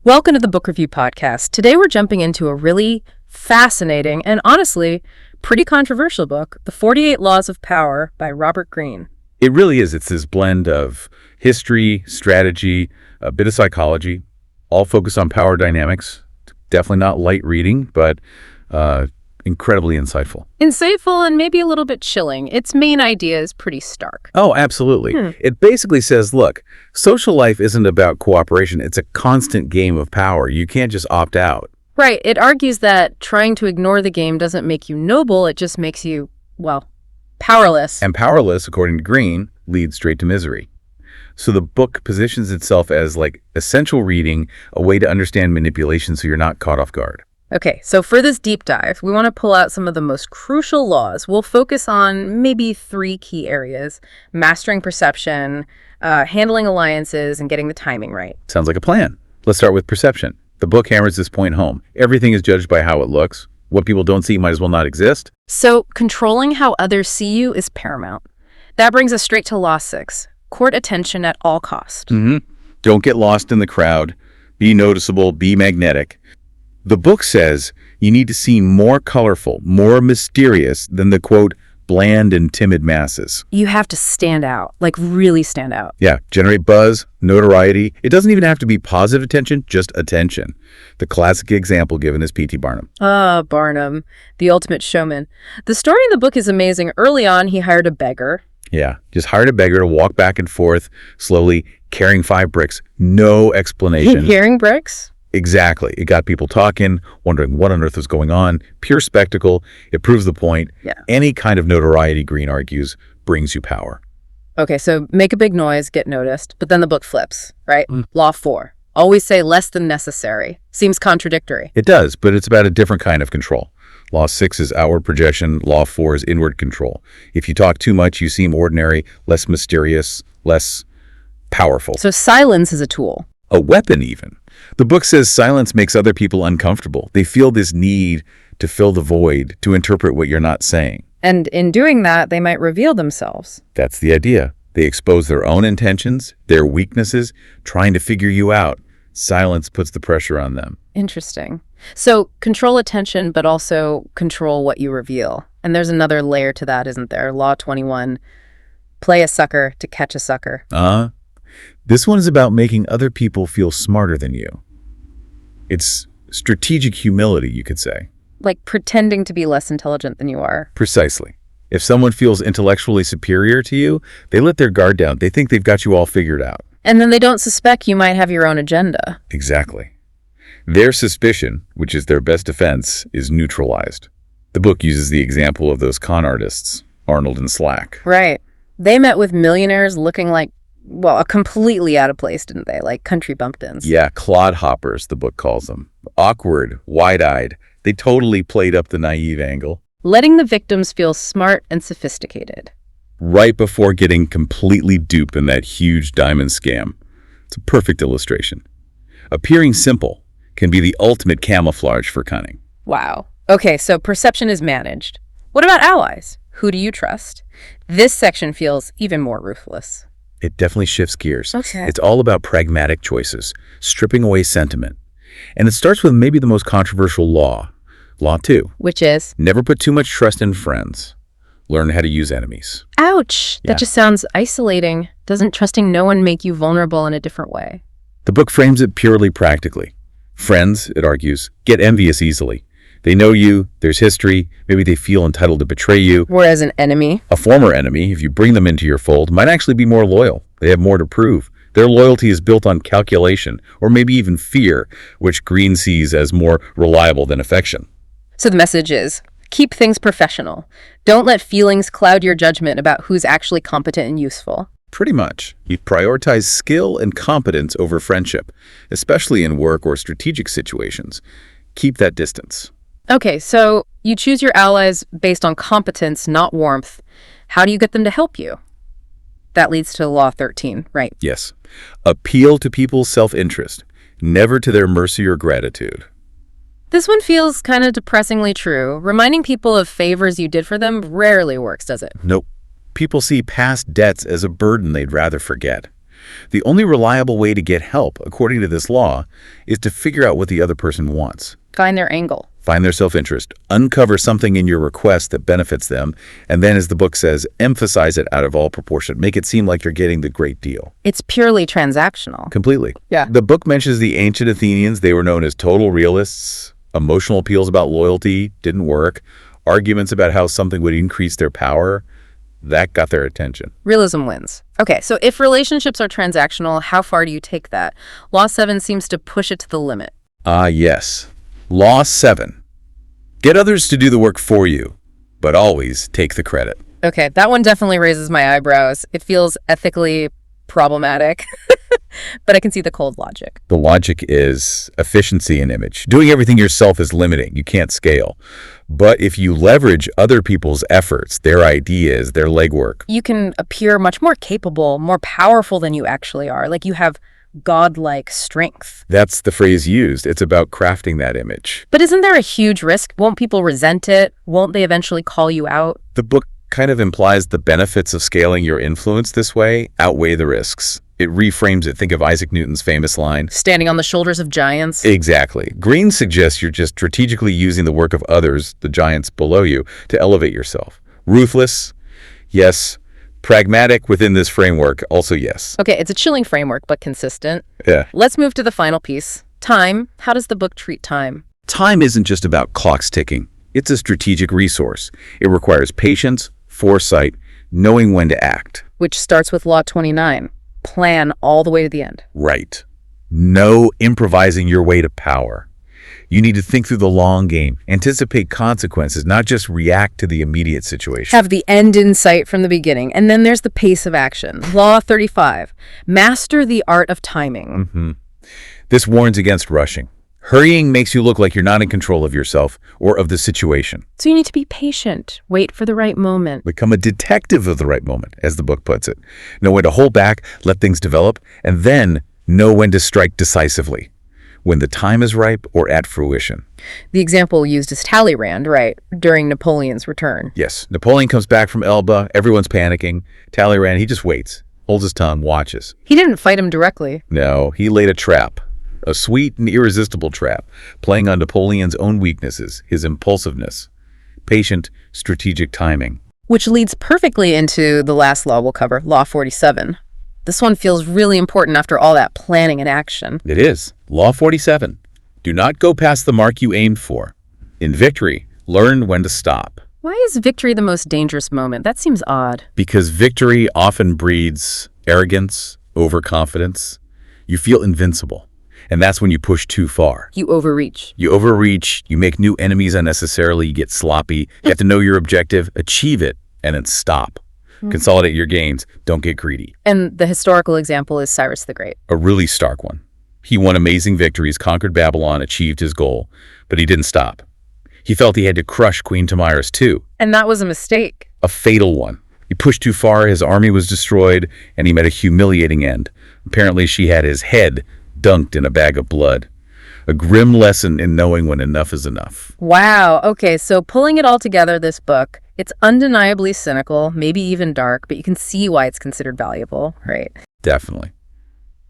Welcome to the Book Review Podcast. Today we're jumping into a really fascinating and honestly pretty controversial book, The 48 Laws of Power by Robert Greene. It really is. It's this blend of history, strategy, a bit of psychology, all focused on power dynamics. Definitely not light reading, but incredibly insightful. Insightful and maybe a little bit chilling. Its main idea is pretty stark. Oh, absolutely. It basically says, look, social life isn't about cooperation. It's a constant game of power. You can't just opt out. Right. It argues that trying to ignore the game doesn't make you noble. It just makes you, well, powerless. And powerless, according to Greene, leads straight to misery. So the book positions itself as like essential reading, a way to understand manipulation so you're not caught off guard. Okay, so for this deep dive, we want to pull out some of the most crucial laws. We'll focus on maybe 3 key areas: mastering perception, handling alliances, and getting the timing right. Sounds like a plan. Let's start with perception. The book hammers this point home. Everything is judged by how it looks. What people don't see might as well not exist. So controlling how others see you is paramount. That brings us straight to Law 6. Court attention at all cost. Don't get lost in the crowd. Be noticeable. Be magnetic. The book says you need to seem more colorful, more mysterious than the, quote, bland and timid masses. You have to stand out, like really stand out. Yeah, generate buzz, notoriety. It doesn't even have to be positive attention, just attention. The classic example given is P.T. Barnum. Barnum, the ultimate showman. The story in the book is amazing. Early on, he hired a beggar. Yeah, just hired a beggar to walk back and forth, slowly carrying 5 bricks. No explanation. Carrying bricks? Exactly. It got people talking, wondering what on earth was going on. Pure spectacle. It proves the point. Yeah. Any kind of notoriety, Greene argues, brings you power. Okay, so make a big noise, get noticed, but then the book flips, right? Law 4. Always say less than necessary. Seems contradictory. It does, but it's about a different kind of control. Law 6 is outward projection. Law 4 is inward control. If you talk too much, you seem ordinary, less mysterious, less powerful. So silence is a tool. A weapon, even. The book says silence makes other people uncomfortable. They feel this need to fill the void, to interpret what you're not saying. And in doing that, they might reveal themselves. That's the idea. They expose their own intentions, their weaknesses, trying to figure you out. Silence puts the pressure on them. Interesting. So control attention, but also control what you reveal. And there's another layer to that, isn't there? Law 21, play a sucker to catch a sucker. This one is about making other people feel smarter than you. It's strategic humility, you could say. Like pretending to be less intelligent than you are. Precisely. If someone feels intellectually superior to you, they let their guard down. They think they've got you all figured out. And then they don't suspect you might have your own agenda. Exactly. Their suspicion, which is their best defense, is neutralized. The book uses the example of those con artists, Arnold and Slack. Right. They met with millionaires looking like, well, completely out of place, didn't they? Like country bumpkins. Yeah, clodhoppers, the book calls them. Awkward, wide-eyed. They totally played up the naive angle. Letting the victims feel smart and sophisticated. Right before getting completely duped in that huge diamond scam. It's a perfect illustration. Appearing simple can be the ultimate camouflage for cunning. Wow. Okay, so perception is managed. What about allies? Who do you trust? This section feels even more ruthless. It definitely shifts gears. Okay. It's all about pragmatic choices, stripping away sentiment. And it starts with maybe the most controversial law, Law 2. Which is? Never put too much trust in friends. Learn how to use enemies. Ouch! Yeah. That just sounds isolating. Doesn't trusting no one make you vulnerable in a different way? The book frames it purely practically. Friends, it argues, get envious easily. They know you, there's history, maybe they feel entitled to betray you. Whereas an enemy? A former enemy, if you bring them into your fold, might actually be more loyal. They have more to prove. Their loyalty is built on calculation, or maybe even fear, which Greene sees as more reliable than affection. So the message is, keep things professional. Don't let feelings cloud your judgment about who's actually competent and useful. Pretty much. You prioritize skill and competence over friendship, especially in work or strategic situations. Keep that distance. Okay, so you choose your allies based on competence, not warmth. How do you get them to help you? That leads to Law 13, right? Yes. Appeal to people's self-interest, never to their mercy or gratitude. This one feels kind of depressingly true. Reminding people of favors you did for them rarely works, does it? Nope. People see past debts as a burden they'd rather forget. The only reliable way to get help, according to this law, is to figure out what the other person wants. Find their angle. Find their self-interest, uncover something in your request that benefits them, and then, as the book says, emphasize it out of all proportion. Make it seem like you're getting the great deal. It's purely transactional. Completely. Yeah. The book mentions the ancient Athenians. They were known as total realists. Emotional appeals about loyalty didn't work. Arguments about how something would increase their power, that got their attention. Realism wins. Okay, so if relationships are transactional, how far do you take that? Law 7 seems to push it to the limit. Yes. Law 7. Get others to do the work for you, but always take the credit. Okay, that one definitely raises my eyebrows. It feels ethically problematic, but I can see the cold logic. The logic is efficiency in image. Doing everything yourself is limiting. You can't scale. But if you leverage other people's efforts, their ideas, their legwork, You can appear much more capable, more powerful than you actually are. Like you have godlike strength. that's the phrase used. It's about crafting that image. But isn't there a huge risk? Won't people resent it? Won't they eventually call you out? The book kind of implies the benefits of scaling your influence this way outweigh the risks. It reframes it. Think of Isaac Newton's famous line. Standing on the shoulders of giants? Exactly. Greene suggests you're just strategically using the work of others, the giants below you, to elevate yourself. Ruthless? Yes. Pragmatic within this framework? Also yes. Okay, it's a chilling framework, but consistent. Yeah. Let's move to the final piece. Time. How does the book treat time? Time isn't just about clocks ticking. It's a strategic resource. It requires patience, foresight, knowing when to act. Which starts with Law 29. Plan all the way to the end. Right. No improvising your way to power. You need to think through the long game, anticipate consequences, not just react to the immediate situation. Have the end in sight from the beginning. And then there's the pace of action. Law 35. Master the art of timing. This warns against rushing. Hurrying makes you look like you're not in control of yourself or of the situation. So you need to be patient. Wait for the right moment. Become a detective of the right moment, as the book puts it. Know when to hold back, let things develop, and then know when to strike decisively, when the time is ripe or at fruition. The example used is Talleyrand, right, during Napoleon's return. Yes, Napoleon comes back from Elba, everyone's panicking. Talleyrand, he just waits, holds his tongue, watches. He didn't fight him directly. No, he laid a trap. A sweet and irresistible trap, playing on Napoleon's own weaknesses, his impulsiveness, patient, strategic timing. Which leads perfectly into the last law we'll cover, Law 47. This one feels really important after all that planning and action. It is. Law 47. Do not go past the mark you aimed for. In victory, learn when to stop. Why is victory the most dangerous moment? That seems odd. Because victory often breeds arrogance, overconfidence. You feel invincible. And that's when you push too far. You overreach. You overreach, you make new enemies unnecessarily, you get sloppy. You have to know your objective, achieve it, and then stop. Consolidate your gains, don't get greedy. And the historical example is Cyrus the Great. A really stark one. He won amazing victories, conquered Babylon, achieved his goal, but he didn't stop. He felt he had to crush Queen Tamiris too. And that was a mistake. A fatal one. He pushed too far, his army was destroyed, and he met a humiliating end. Apparently she had his head dunked in a bag of blood. A grim lesson in knowing when enough is enough. Wow. Okay, so pulling it all together, this book, it's undeniably cynical, maybe even dark, but you can see why it's considered valuable, right? Definitely.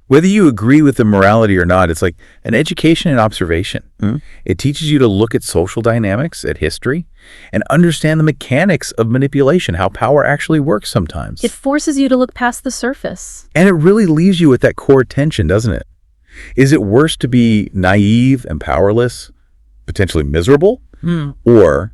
Whether you agree with the morality or not, it's like an education and observation. It teaches you to look at social dynamics, at history, and understand the mechanics of manipulation, how power actually works sometimes. It forces you to look past the surface. And it really leaves you with that core tension, doesn't it? Is it worse to be naive and powerless, potentially miserable? Or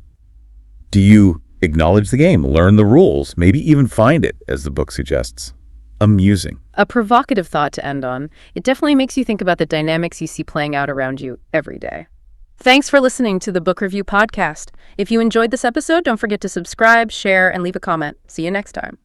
do you acknowledge the game, learn the rules, maybe even find it, as the book suggests, amusing? A provocative thought to end on. It definitely makes you think about the dynamics you see playing out around you every day. Thanks for listening to the Book Review Podcast. If you enjoyed this episode, don't forget to subscribe, share, and leave a comment. See you next time.